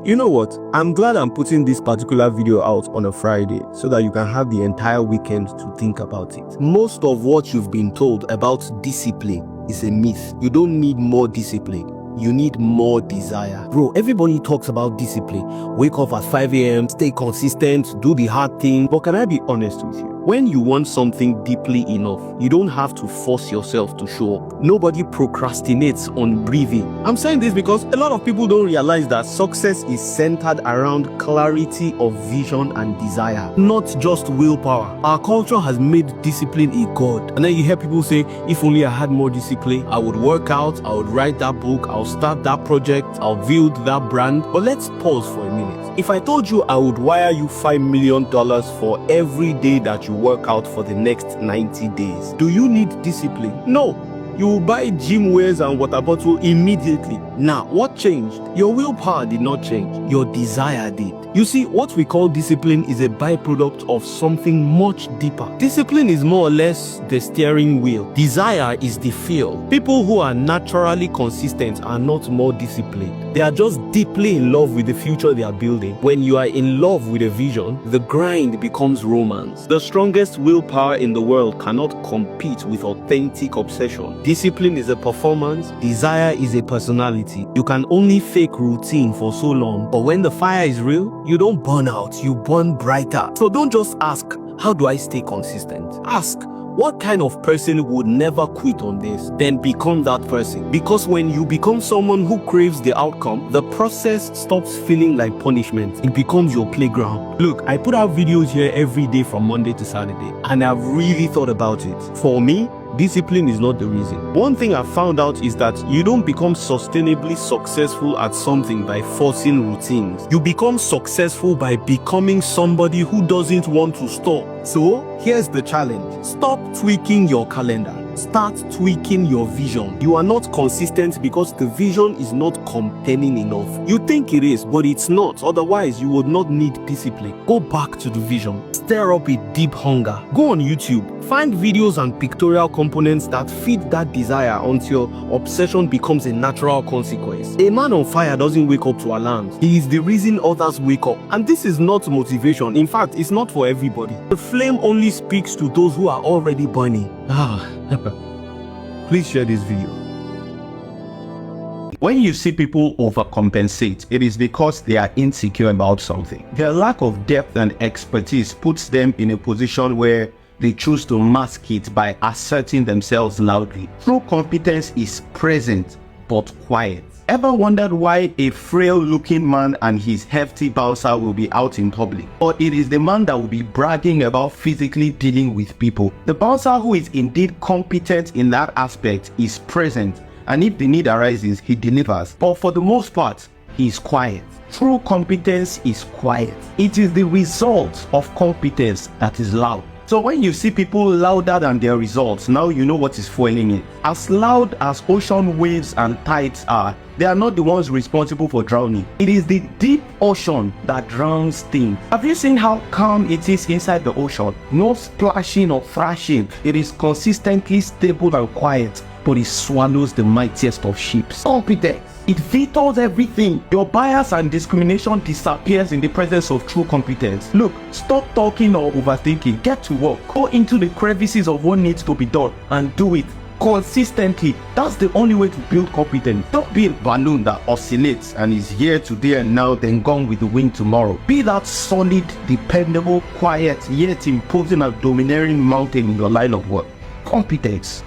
You know what? I'm glad I'm putting this particular video out on a Friday so that you can have the entire weekend to think about it. Most of what you've been told about discipline is a myth. You don't need more discipline. You need more desire. Bro, everybody talks about discipline. Wake up at 5 a.m., stay consistent, do the hard thing. But can I be honest with you? When you want something deeply enough, you don't have to force yourself to show up. Nobody procrastinates on breathing. I'm saying this because a lot of people don't realize that success is centered around clarity of vision and desire, not just willpower. Our culture has made discipline a god. And then you hear people say, if only I had more discipline, I would work out, I would write that book, I'll start that project, I'll build that brand. But let's pause for a minute. If I told you I would wire you $5 million for every day that you work out for the next 90 days, do you need discipline? No. You will buy gym wears and water bottle immediately. Now, what changed? Your willpower did not change. Your desire did. You see, what we call discipline is a byproduct of something much deeper. Discipline is more or less the steering wheel. Desire is the fuel. People who are naturally consistent are not more disciplined. They are just deeply in love with the future they are building. When you are in love with a vision, the grind becomes romance. The strongest willpower in the world cannot compete with authentic obsession. Discipline is a performance. Desire is a personality. You can only fake routine for so long, but when the fire is real, you don't burn out, you burn brighter. So don't just ask, how do I stay consistent? Ask, what kind of person would never quit on this? Then become that person. Because when you become someone who craves the outcome, the process stops feeling like punishment. It becomes your playground. Look, I put out videos here every day from Monday to Saturday, and I've really thought about it. For me, discipline is not the reason. One thing I found out is that you don't become sustainably successful at something by forcing routines. You become successful by becoming somebody who doesn't want to stop. So, here's the challenge. Stop tweaking your calendar. Start tweaking your vision. You are not consistent because the vision is not compelling enough. You think it is, but it's not. Otherwise, you would not need discipline. Go back to the vision. Stir up a deep hunger. Go on YouTube. Find videos and pictorial components that feed that desire until obsession becomes a natural consequence. A man on fire doesn't wake up to alarms. He is the reason others wake up. And this is not motivation. In fact, it's not for everybody. The flame only speaks to those who are already burning. Please share this video. When you see people overcompensate, it is because they are insecure about something. Their lack of depth and expertise puts them in a position where they choose to mask it by asserting themselves loudly. True competence is present but quiet. Ever wondered why a frail-looking man and his hefty bouncer will be out in public? Or it is the man that will be bragging about physically dealing with people. The bouncer who is indeed competent in that aspect is present, and if the need arises, he delivers. But for the most part, he is quiet. True competence is quiet. It is the result of competence that is loud. So when you see people louder than their results, now you know what is fueling it. As loud as ocean waves and tides are, they are not the ones responsible for drowning. It is the deep ocean that drowns things. Have you seen how calm it is inside the ocean? No splashing or thrashing. It is consistently stable and quiet, but it swallows the mightiest of ships. Competence. It vetoes everything. Your bias and discrimination disappears in the presence of true competence. Look, stop talking or overthinking. Get to work. Go into the crevices of what needs to be done and do it consistently. That's the only way to build competence. Don't be a balloon that oscillates and is here today and now, then gone with the wind tomorrow. Be that solid, dependable, quiet, yet imposing and domineering mountain in your line of work. Competence.